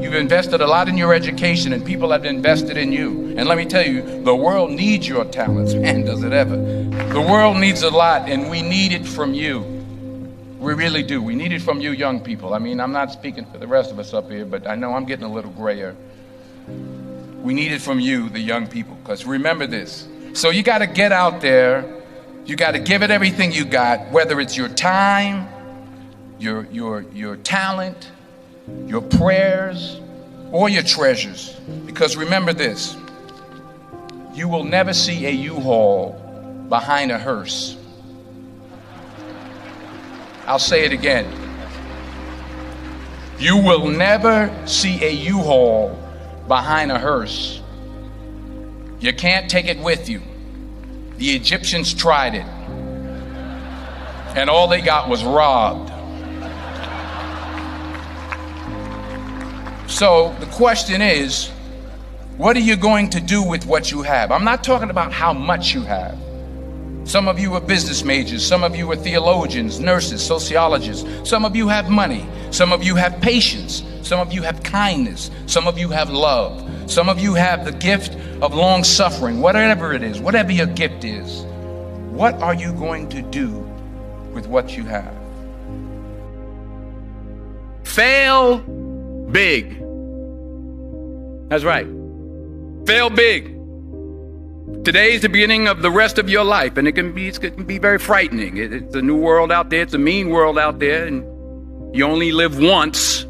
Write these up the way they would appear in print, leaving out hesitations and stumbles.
You've invested a lot in your education, and people have invested in you. And let me tell you, the world needs your talents. Man, does it ever. The world needs a lot, and we need it from you. We really do. We need it from you young people. I mean, I'm not speaking for the rest of us up here, but I know I'm getting a little grayer. We need it from you, the young people, because remember this. So you got to get out there. You got to give it everything you got, whether it's your time, your talent, your prayers, or your treasures. Because remember this, you will never see a U-Haul behind a hearse. I'll say it again. You will never see a U-Haul behind a hearse. You can't take it with you. The Egyptians tried it, and all they got was robbed. So the question is, what are you going to do with what you have? I'm not talking about how much you have. Some of you are business majors. Some of you are theologians, nurses, sociologists. Some of you have money. Some of you have patience. Some of you have kindness. Some of you have love. Some of you have the gift of long suffering. Whatever it is, whatever your gift is, what are you going to do with what you have? Fail big. That's right. Fail big. Today's the beginning of the rest of your life, and it can be very frightening. It's a new world out there. It's a mean world out there, and you only live once.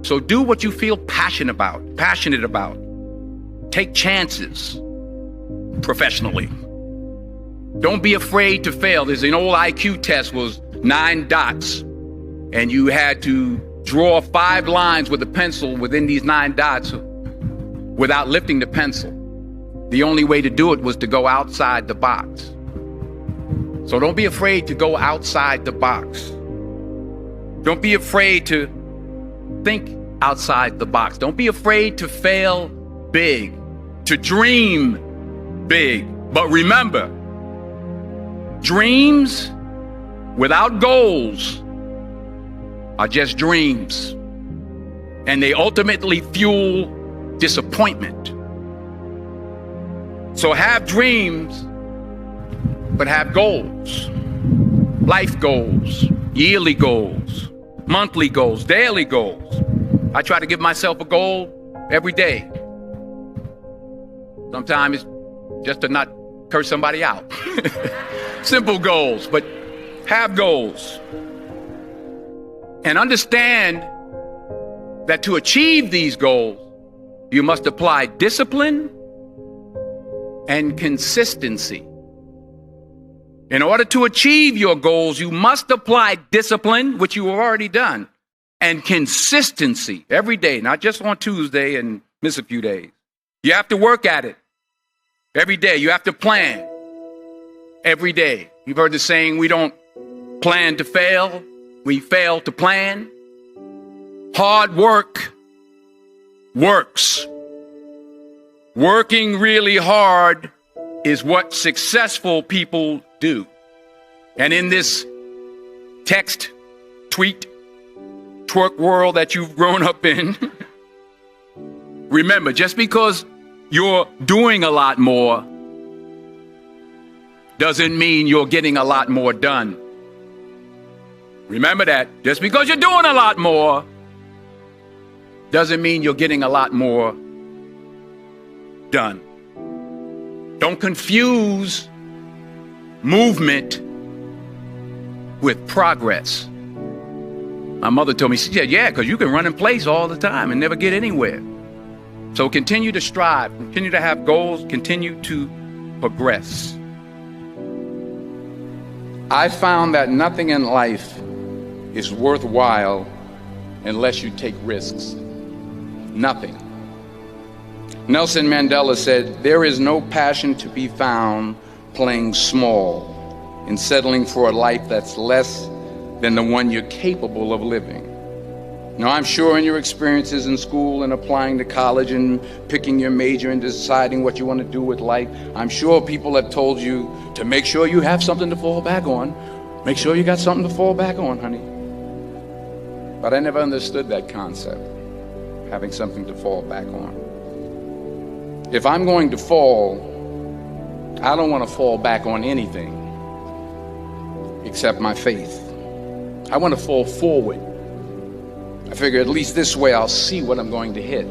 So do what you feel passionate about. Take chances professionally. Don't be afraid to fail. There's an old IQ test, was 9 dots, and you had to draw 5 lines with a pencil within these 9 dots without lifting the pencil. The only way to do it was to go outside the box. So don't be afraid to go outside the box. Don't be afraid to think outside the box. Don't be afraid to fail big, to dream big. But remember, dreams without goals are just dreams, and they ultimately fuel disappointment. So have dreams, but have goals. Life goals, yearly goals, monthly goals, daily goals. I try to give myself a goal every day. Sometimes it's just to not curse somebody out. Simple goals, but have goals. And understand that to achieve these goals, you must apply discipline and consistency. In order to achieve your goals, you must apply discipline, which you have already done, and consistency every day, not just on Tuesday and miss a few days. You have to work at it every day. You have to plan every day. You've heard the saying, we don't plan to fail, we fail to plan. Hard work works. Working really hard is what successful people do. And in this text, tweet, twerk world that you've grown up in, remember, just because you're doing a lot more doesn't mean you're getting a lot more done. Remember that. Just because you're doing a lot more doesn't mean you're getting a lot more done. Don't confuse movement with progress. My mother told me, she said, yeah, because you can run in place all the time and never get anywhere. So continue to strive, continue to have goals, continue to progress. I found that nothing in life is worthwhile unless you take risks. Nothing. Nelson Mandela said, there is no passion to be found playing small and settling for a life that's less than the one you're capable of living. Now, I'm sure in your experiences in school and applying to college and picking your major and deciding what you want to do with life, I'm sure people have told you to make sure you have something to fall back on. Make sure you got something to fall back on, honey. But I never understood that concept, having something to fall back on. If I'm going to fall, I don't want to fall back on anything except my faith. I want to fall forward. I figure at least this way I'll see what I'm going to hit.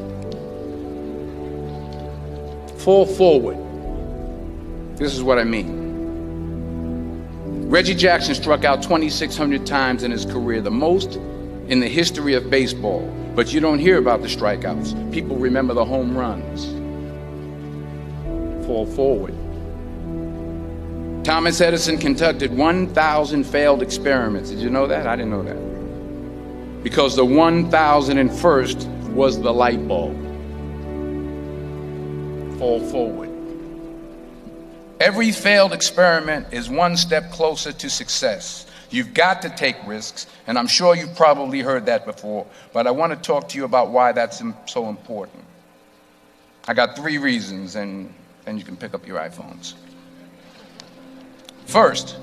Fall forward. This is what I mean. Reggie Jackson struck out 2,600 times in his career, the most in the history of baseball. But you don't hear about the strikeouts. People remember the home runs. Fall forward. Thomas Edison conducted 1,000 failed experiments. Did you know that? I didn't know that. Because the 1,001st was the light bulb. Fall forward. Every failed experiment is one step closer to success. You've got to take risks, and I'm sure you've probably heard that before, but I want to talk to you about why that's so important. I got 3 reasons, and then you can pick up your iPhones. First,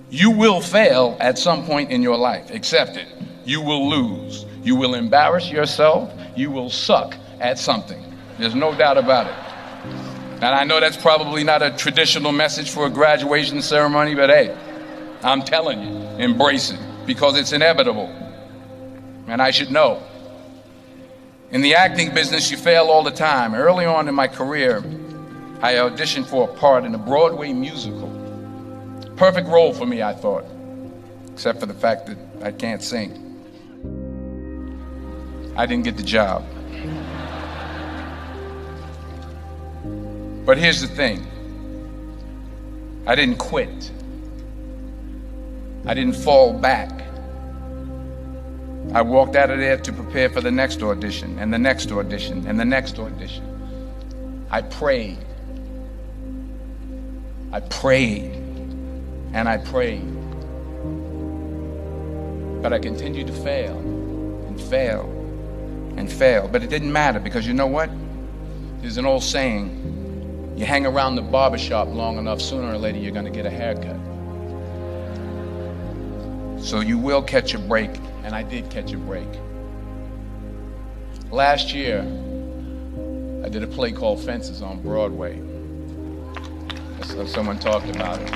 you will fail at some point in your life. Accept it. You will lose. You will embarrass yourself. You will suck at something. There's no doubt about it. And I know that's probably not a traditional message for a graduation ceremony, but hey, I'm telling you, embrace it, because it's inevitable. And I should know. In the acting business, you fail all the time. Early on in my career, I auditioned for a part in a Broadway musical. Perfect role for me, I thought, except for the fact that I can't sing. I didn't get the job. But here's the thing. I didn't quit. I didn't fall back. I walked out of there to prepare for the next audition, and the next audition, and the next audition. I prayed. I prayed. And I prayed. But I continued to fail, and fail, and fail. But it didn't matter, because you know what? There's an old saying, you hang around the barbershop long enough, sooner or later you're going to get a haircut. So you will catch a break, and I did catch a break. Last year, I did a play called Fences on Broadway. Someone talked about it.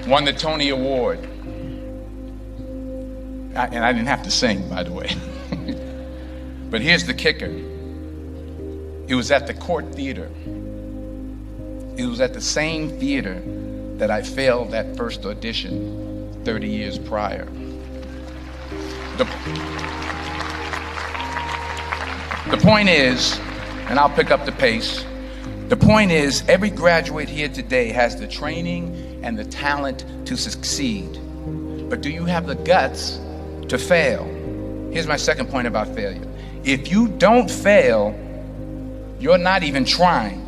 Won the Tony Award. And I didn't have to sing, by the way. But here's the kicker. It was at the Court Theater. It was at the same theater that I failed that first audition 30 years prior. The point is, and I'll pick up the pace, the point is, every graduate here today has the training and the talent to succeed. But do you have the guts to fail? Here's my second point about failure. If you don't fail, you're not even trying.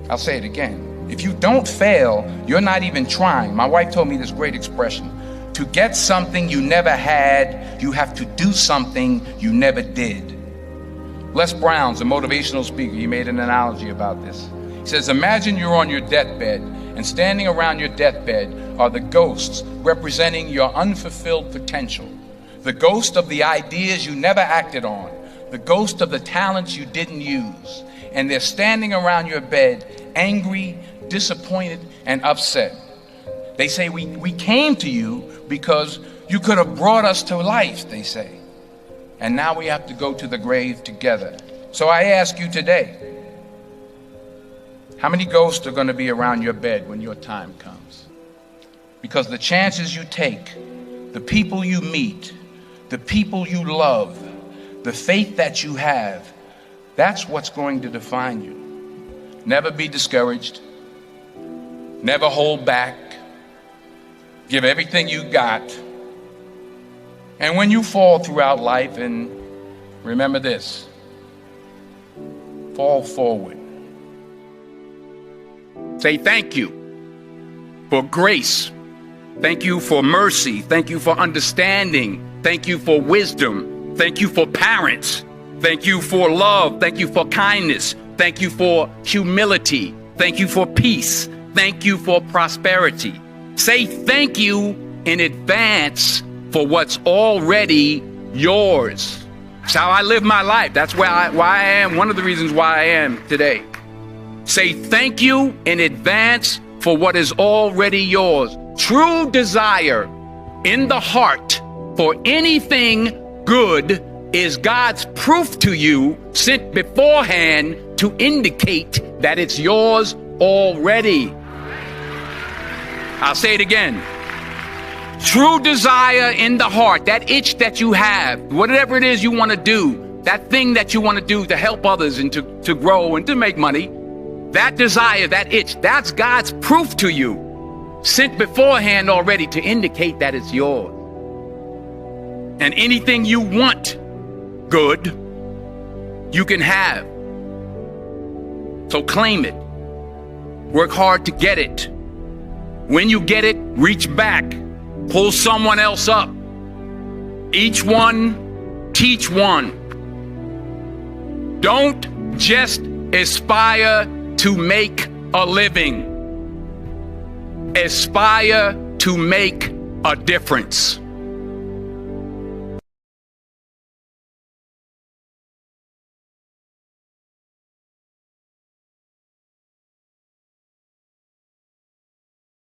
I'll say it again. If you don't fail, you're not even trying. My wife told me this great expression. To get something you never had, you have to do something you never did. Les Brown's a motivational speaker. He made an analogy about this. He says, imagine you're on your deathbed, and standing around your deathbed are the ghosts representing your unfulfilled potential. The ghost of the ideas you never acted on. The ghost of the talents you didn't use. And they're standing around your bed, angry, disappointed, and upset. They say, we came to you because you could have brought us to life, they say. And now we have to go to the grave together. So I ask you today, how many ghosts are going to be around your bed when your time comes? Because the chances you take, the people you meet, the people you love, the faith that you have, that's what's going to define you. Never be discouraged. Never hold back. Give everything you got. And when you fall throughout life, and remember this, fall forward. Say thank you for grace. Thank you for mercy. Thank you for understanding. Thank you for wisdom. Thank you for parents. Thank you for love. Thank you for kindness. Thank you for humility. Thank you for peace. Thank you for prosperity. Say thank you in advance for what's already yours. That's how I live my life. That's why I am, one of the reasons why I am today. Say thank you in advance for what is already yours. True desire in the heart for anything good is God's proof to you, sent beforehand to indicate that it's yours already. I'll say it again. True desire in the heart, that itch that you have, whatever it is you want to do, that thing that you want to do to help others and to grow and to make money, that desire, that itch, that's God's proof to you, sent beforehand already to indicate that it's yours. And anything you want good, you can have. So claim it. Work hard to get it. When you get it, reach back. Pull someone else up. Each one, teach one. Don't just aspire to make a living. Aspire to make a difference.